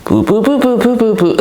Pou pou pou pou pou pou pou.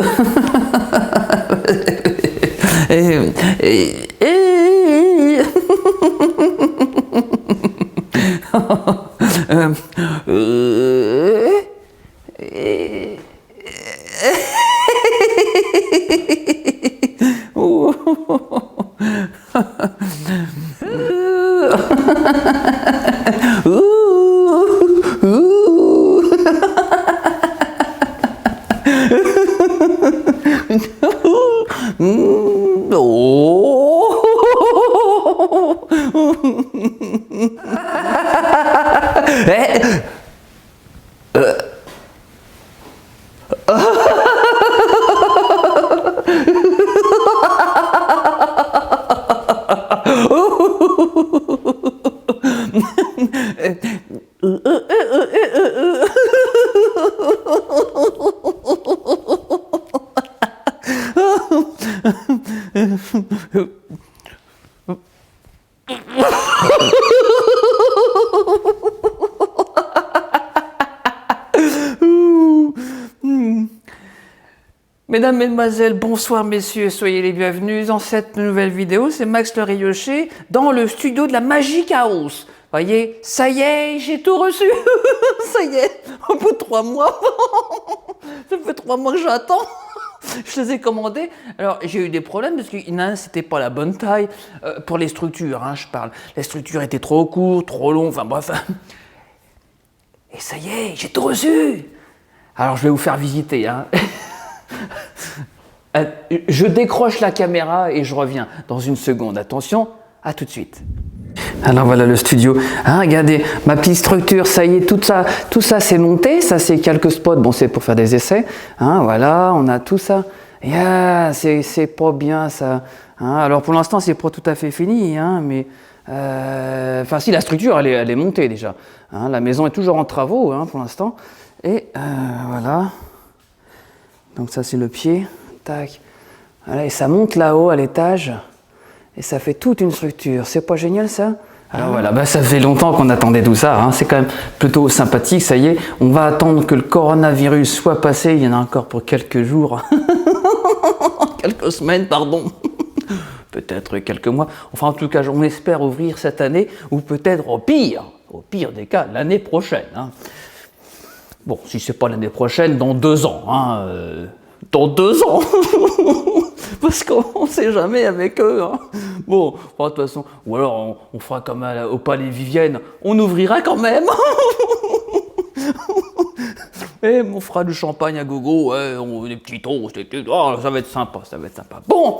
Mesdames, Mesdemoiselles, bonsoir messieurs, soyez les bienvenus dans cette nouvelle vidéo. C'est Max le Riyoché dans le studio de la Magie Chaos. Voyez, ça y est, j'ai tout reçu. Ça y est, au bout de 3 mois. Ça fait 3 mois que j'attends. Je les ai commandés. Alors, j'ai eu des problèmes parce qu'il y en a un, c'était pas la bonne taille. Pour les structures, hein, je parle. Les structures étaient trop courtes, trop longues, enfin bref. Et ça y est, j'ai tout reçu. Alors, je vais vous faire visiter, hein. Je décroche la caméra et je reviens dans une seconde. Attention, à tout de suite. Alors voilà le studio. Hein, regardez, ma petite structure, ça y est, tout ça c'est monté. Ça c'est quelques spots, bon c'est pour faire des essais. Hein, voilà, on a tout ça. Yeah, c'est pas bien ça. Hein, alors pour l'instant c'est pas tout à fait fini, hein, mais enfin si la structure elle est montée déjà. Hein, la maison est toujours en travaux hein, pour l'instant. Et voilà. Donc ça c'est le pied, tac, voilà, et ça monte là-haut à l'étage, et ça fait toute une structure, c'est pas génial ça? Alors voilà, bah, ça fait longtemps qu'on attendait tout ça, hein. C'est quand même plutôt sympathique, ça y est, on va attendre que le coronavirus soit passé, il y en a encore pour quelques jours, quelques semaines, pardon, peut-être quelques mois, enfin en tout cas on espère ouvrir cette année, ou peut-être au pire des cas, l'année prochaine, hein. Bon, si c'est pas l'année prochaine, dans 2 ans, hein, dans 2 ans, parce qu'on sait jamais avec eux, hein. Bon, de toute façon, ou alors on fera comme au Palais Vivienne, on ouvrira quand même. Et on fera du champagne à gogo, ouais, des petits toasts, oh, ça va être sympa, ça va être sympa. Bon,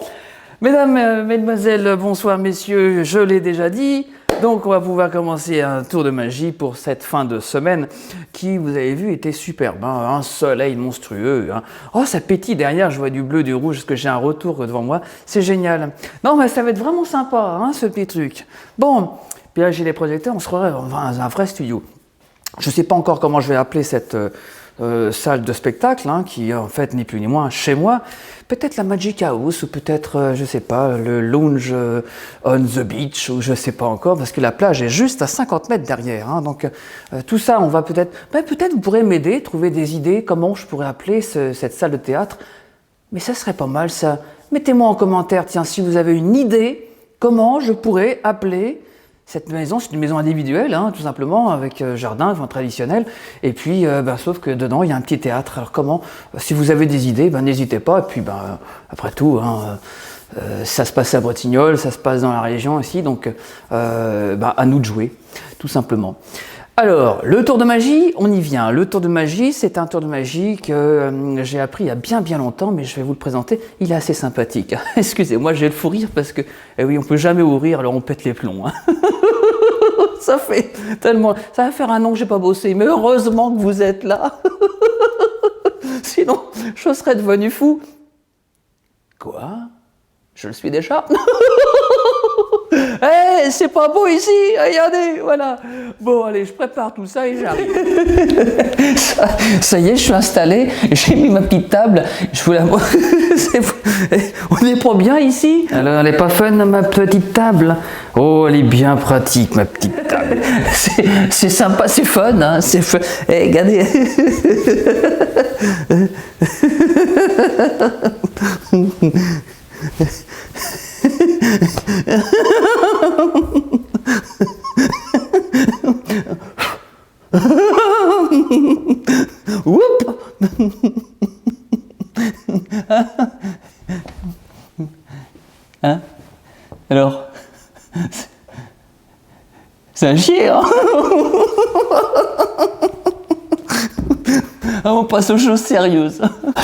mesdames, mesdemoiselles, bonsoir messieurs, je l'ai déjà dit. Donc on va pouvoir commencer un tour de magie pour cette fin de semaine qui, vous avez vu, était superbe, hein, un soleil monstrueux. Hein. Oh, ça pétille derrière, je vois du bleu, du rouge, parce que j'ai un retour devant moi, c'est génial. Non, mais ça va être vraiment sympa, hein, ce petit truc. Bon, puis là j'ai les projecteurs, on se croirait dans un vrai studio. Je ne sais pas encore comment je vais appeler cette salle de spectacle, hein, qui en fait ni plus ni moins chez moi. Peut-être la Magic House, ou peut-être, je sais pas, le lounge on the beach, ou je sais pas encore, parce que la plage est juste à 50 mètres derrière. Hein, donc tout ça, on va peut-être... peut-être vous pourrez m'aider, trouver des idées, comment je pourrais appeler cette salle de théâtre. Mais ça serait pas mal, ça. Mettez-moi en commentaire, tiens, si vous avez une idée, comment je pourrais appeler cette maison. C'est une maison individuelle, hein, tout simplement, avec jardin, enfin, traditionnel. Et puis, sauf que dedans, il y a un petit théâtre. Alors comment, si vous avez des idées, n'hésitez pas. Et puis, après tout, hein, ça se passe à Bretignolles, ça se passe dans la région aussi. Donc, à nous de jouer, tout simplement. Alors, le tour de magie, on y vient. Le tour de magie, c'est un tour de magie que j'ai appris il y a bien longtemps, mais je vais vous le présenter. Il est assez sympathique. Excusez-moi, j'ai le fou rire parce que, oui, on peut jamais ouvrir, alors on pète les plombs. Hein. Ça fait tellement... Ça va faire un an que j'ai pas bossé, mais heureusement que vous êtes là. Sinon, je serais devenu fou. Quoi? Je le suis déjà. Eh, c'est pas beau ici, regardez, voilà. Bon, allez, je prépare tout ça et j'arrive. Ça y est, je suis installé, j'ai mis ma petite table, je vous la vois. On est pas bien ici? Alors, elle est pas fun, ma petite table? Oh, elle est bien pratique, ma petite table. C'est sympa, c'est fun, hein, c'est fun. Eh, regardez. Oups. Hein? Alors? C'est un chier, hein? On passe aux choses sérieuses.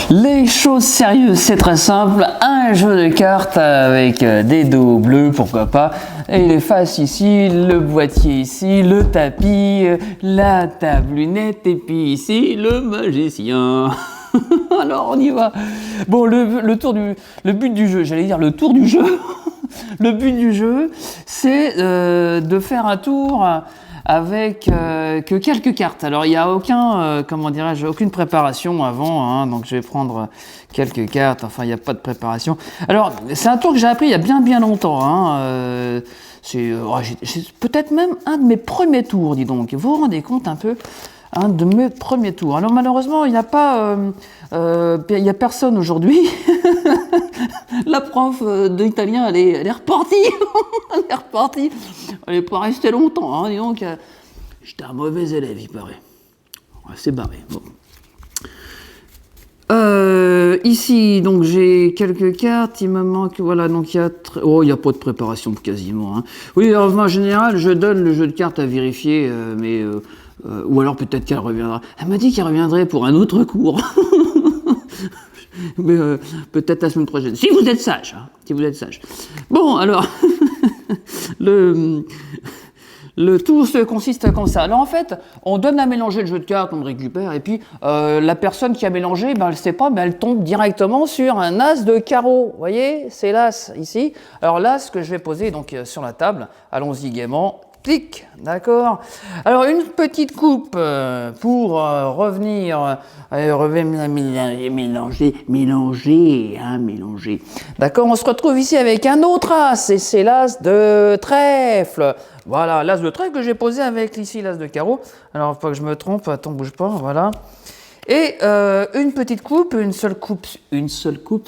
Les choses sérieuses, c'est très simple. Un jeu de cartes avec des dos bleus, pourquoi pas. Et les faces ici, le boîtier ici, le tapis, la table lunette, et puis ici, le magicien. Alors, on y va. Bon, le but du jeu, j'allais dire le tour du jeu. Le but du jeu, c'est de faire un tour avec que quelques cartes. Alors il n'y a aucune préparation avant, hein, donc je vais prendre quelques cartes, enfin il n'y a pas de préparation. Alors c'est un tour que j'ai appris il y a bien longtemps, hein, c'est peut-être même un de mes premiers tours, dis donc, vous vous rendez compte un peu, un de mes premiers tours. Alors malheureusement il n'y a pas, il y a personne aujourd'hui. La prof d'italien, elle est repartie. Elle est repartie. Elle n'est pas restée longtemps. Hein. Dis donc, j'étais un mauvais élève, il paraît. Ouais, c'est barré. Bon. Ici, donc j'ai quelques cartes. Il me manque, voilà, donc il y a il n'y a pas de préparation quasiment. Hein. Oui, alors, en général, je donne le jeu de cartes à vérifier, mais ou alors peut-être qu'elle reviendra. Elle m'a dit qu'elle reviendrait pour un autre cours. Mais peut-être la semaine prochaine. Si vous êtes sage, hein, si vous êtes sage. Bon, alors, le tour consiste comme ça. Alors en fait, on donne à mélanger le jeu de cartes, on le récupère, et puis la personne qui a mélangé, ben, elle ne sait pas, mais elle tombe directement sur un as de carreau. Vous voyez, c'est l'as ici. Alors l'as que je vais poser donc sur la table, allons-y gaiement. Clic, d'accord. Alors une petite coupe pour revenir, mélanger. D'accord, on se retrouve ici avec un autre as, et c'est l'as de trèfle. Voilà, l'as de trèfle que j'ai posé avec ici l'as de carreau. Alors, faut pas que je me trompe, attends, bouge pas, voilà. Et une petite coupe, une seule coupe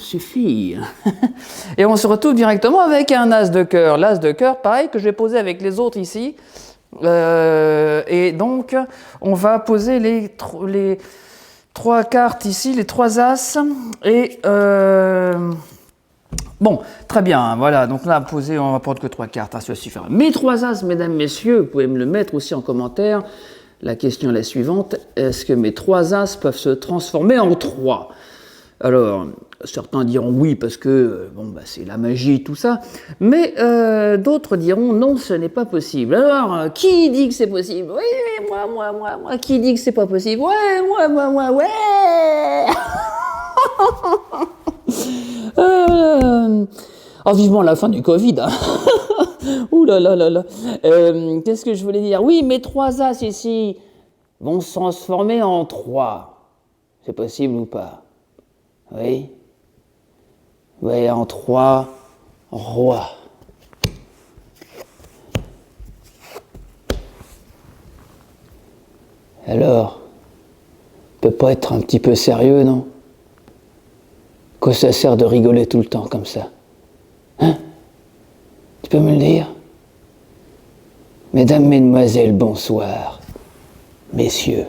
suffit. Et on se retrouve directement avec un as de cœur. L'as de cœur, pareil, que je vais poser avec les autres ici. Et donc, on va poser les trois cartes ici, les trois as. Et bon, très bien, voilà. Donc là, on va prendre que trois cartes, ça suffira. Mes trois as, mesdames, messieurs, vous pouvez me le mettre aussi en commentaire. La question est la suivante, est-ce que mes trois as peuvent se transformer en trois? Alors, certains diront oui parce que bon, bah, c'est la magie, tout ça, mais d'autres diront non, ce n'est pas possible. Alors, qui dit que c'est possible? Oui, moi, qui dit que c'est pas possible? Ouais, moi, ouais. Oh, vivement la fin du Covid. Hein. Ouh là là là là. Qu'est-ce que je voulais dire? Oui, mes trois as ici vont se transformer en trois. C'est possible ou pas? Oui. Oui, en trois rois. Alors, peut pas être un petit peu sérieux, non? Quoi ça sert de rigoler tout le temps comme ça? Hein? Tu peux me le dire? Mesdames, mesdemoiselles, bonsoir. Messieurs.